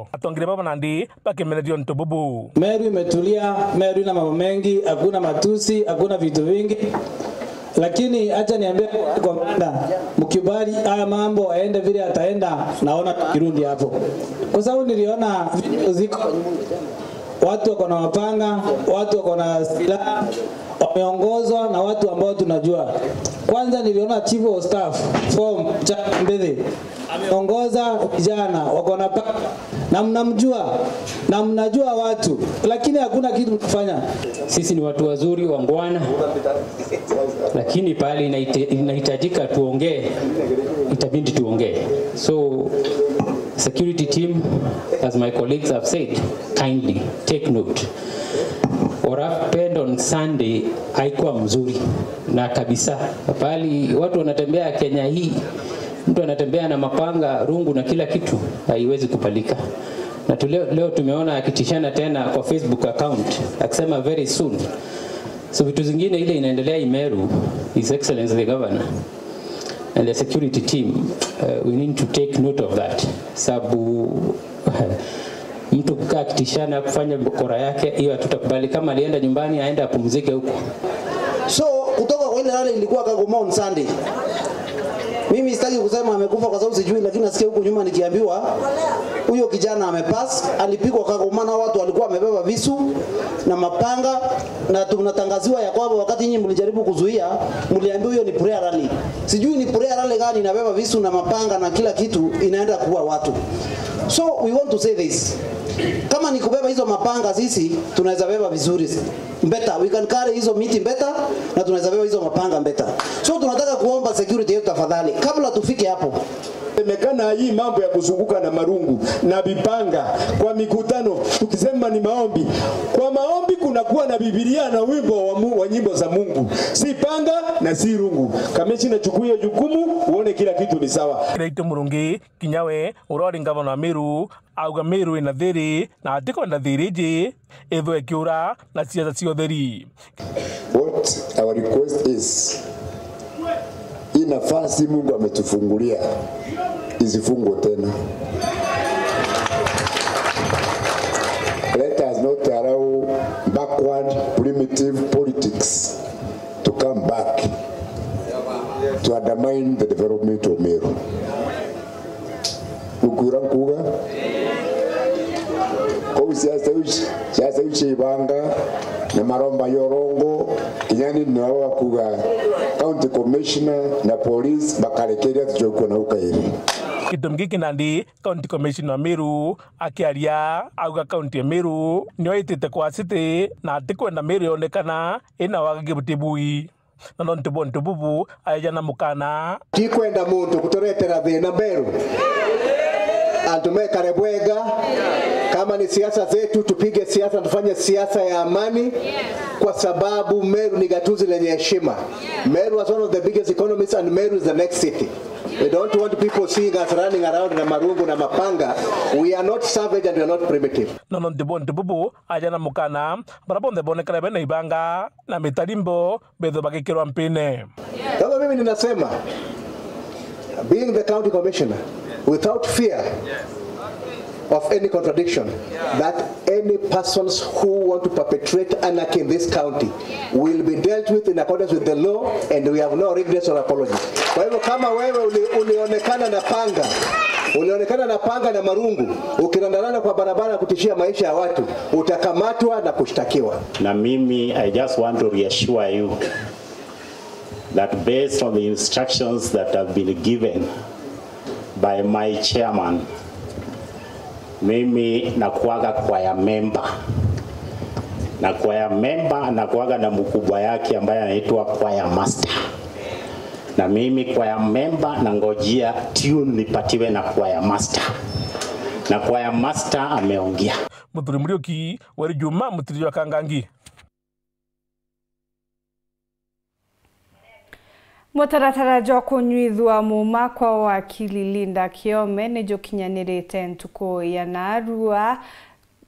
Meru atongire baba nandi bakemeredio Ntububu. Meru imetulia, Meru ina mambo mengi, hakuna matusi, hakuna vitu vingi. Lakini acha niambie komanda, mkibali haya mambo aende vile ataenda, naona kirudi hapo. Kwa sababu niliona video ziko watu wako na mapanga, watu wako na silaha, wameongozwa na watu ambao tunajua. Kwanza niliona chief of staff form Mbele ameongoza vijana wako na panga na mnamjua na mnajua watu, lakini hakuna kitu kufanya. Sisi ni watu wazuri wangwana, lakini pale inahitajika tuongee, itabidi tuongee. So security team, as my colleagues have said, kindly take note. What happened on Sunday haikuwa mzuri na kabisa. Pale watu wanatembea Kenya hii, mtu anatembea na mapanga, rungu na kila kitu, haiwezi kupalika. Na leo tumeona akitishana tena kwa Facebook account akisema very soon. So vitu zingine ile inaendelea Meru, His Excellency the Governor and the security team, we need to take note of that. Sababu mtu kukaa kitishana kufanya bokora yake, hiyo hatutakubali. Kama alienda nyumbani aende apumzike huko. So kutoka kwa ile rally ilikuwa Kagoma on Sunday. Mimi sitaki kusema amekufa kwa sababu sijui, lakini nasikia huko nyuma nikiambiwa huyo kijana amepass, alipigwa Kagoma na watu walikuwa wamebeba visu na mapanga, na tunatangaziwa ya kwamba wakati nyinyi mlijaribu kuzuia mliambiwa hiyo ni prayer rally. Sijui ni prayer rally gani inabeba visu na mapanga na kila kitu inaenda kuua watu. So we want to say this. Kama ni kubeba hizo mapanga sisi tunaweza beba vizuri. Better, we can carry hizo miti better na tunaweza beba hizo mapanga better. So tunataka kuomba security yetu tafadhali kabla tufike hapo. Semekana hii mambo ya kuzunguka na marungu na vipanga kwa mikutano, tukisema ni maombi. Kwa maombi kunakuwa na Biblia na wimbo wa nyimbo za Mungu. Si panga na si rungu. Kamechi na chukua jukumu uone kila kitu ni sawa. Kirito Murungi Kinyawe urori ngavana Meru auga Meru ina thiri na atiko na thiriji etho ekiura na ciaca cio thiri. What our request is, hii nafasi Mungu ametufungulia isifungwe tena. Let us not allow backward primitive politics to come back to undermine the development of Meru. Ukurankuga kwa siasa uchi ibanga na maromba yorongo kinyani nao wakuga county commissioner na police bakarekeria tujoko na ukairi. Kitumgi Kinandi county commissioner Meru akiaria auga county ya Meru nio itite kwa city na atikwenda Meru yonekana ina wagagibutibui na Ntububu ayana mukana tikwenda muntu kutoretera thina Meru antumekare bwega. Kama ni siasa zetu tupige siasa, tufanye siasa ya amani, kwa sababu Meru ni gatuzi lenye heshima. Meru was one of the biggest economies and Meru is the next city. We don't want people seeing us running around na marungu na mapanga. We are not savage and we are not primitive. Ntububu ajana mukana barabonde bonekana bena ibanga na mitalimbo bedo bagikirwa mpine. Kama mimi ninasema, being the county commissioner, without fear of any contradiction, that any persons who want to perpetrate anarchy in this county will be dealt with in accordance with the law, and we have no regrets or apology. Kwa hivyo kama wewe ulionekana na panga na marungu ukirandarana kwa barabara kutishia maisha ya watu, utakamatwa na kushtakiwa. Na mimi I just want to reassure you that based on the instructions that have been given by my chairman, mimi nakuaga kwaya member. Na kwaya member nakuaga na mkubwa yake ambaye anaitwa kwaya master. Na mimi kwaya member nangojea tune nipatiwe na kwaya master. Na kwaya master ameongea. Muthuri Muriuki wari Juma mutiri wa Kangangi. Mutaratara jo kunyuithwa muma kwa wakili Linda Kiome ni jo kinyanirite ntuko ya Narua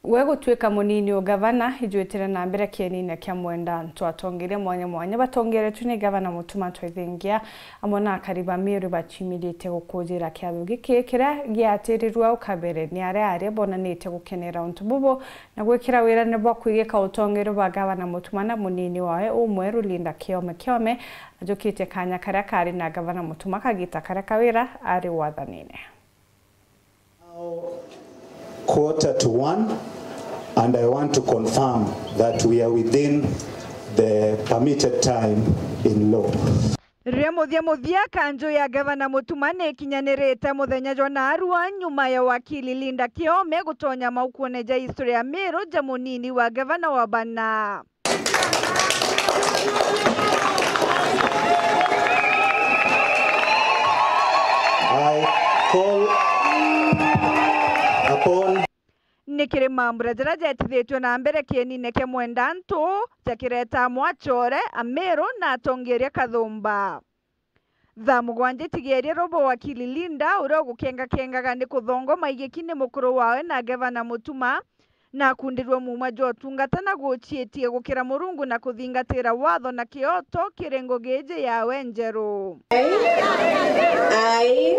Wego tuweka munini o gavana ijuetera na mbere kienine kia mwenda twatongere mwanya batongere tune gavana Mutuma twithingia amona kariba miru bachimirite gukujira kiatho gikikira giatirirwa ukabere ni are bonanite gukenera untububo na gwikira wira ne bwa kwigika utongere ba gavana Mutuma na munini wae umweru Linda Kiome ajukite kanya karia kari na gavana Mutuma kagita karia kawira ari wathanine. Quarter-to-1, and I want to confirm that we are within the permitted time in law. Muthia kanjo ya gavana Mutuma nekinyanirite muthenya jona arua nyuma ya wakili Linda Kiome gutonya maukuoneja historia ya Meru ja munini wa gavana wa bana. I call upon Nikire mambura jara jetithitwe na mbere kienine ke mwenda ntu jakireta mwachore Ameru na atongeria kathumba. Thamugwanje tigeria robo wakili Linda uro gukengaga ni kuthongo maigikine mukuru wawe na gavana Mutuma na kundirwo muma jo tungata na guchietie gukira murungu na kuthingatira watho na kioto kirengo geje ya wenjeru. I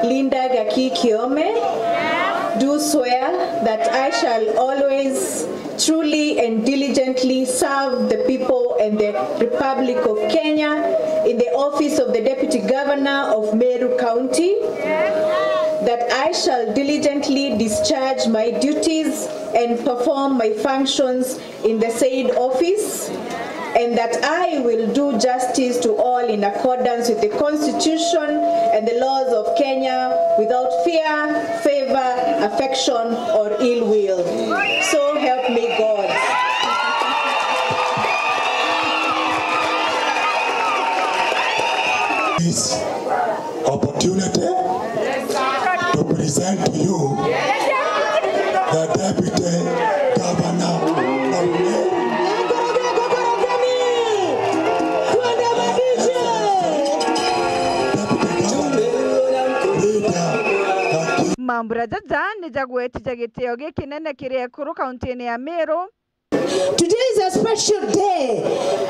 Linda Kiome do swear that I shall always truly and diligently serve the people and the Republic of Kenya in the office of the Deputy Governor of Meru County, that I shall diligently discharge my duties and perform my functions in the said office, and that I will do justice to all in accordance with the Constitution and the laws of Kenya without fear, favor, affection, or ill will. So help me God. This opportunity to present to you the Deputy Governor of Meru. Mambura jaja ni jagweti jagiteo gikinene kiria kuru kaunti ya Meru. Today is a special day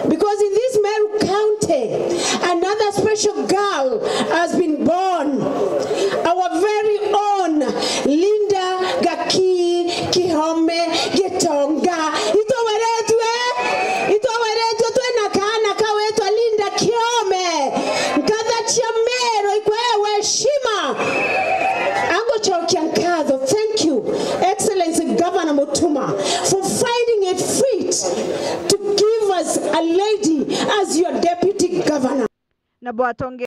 because in this Meru County, another special girl has been born. Our very own Linda Kiome Gitonga. Ito tuena kana kawetu Linda Kiome. Nkadhachia Meru ikwewe shima. Thank you, Excellency Governor Mutuma, for finding it fit to give us a lady as your deputy governor.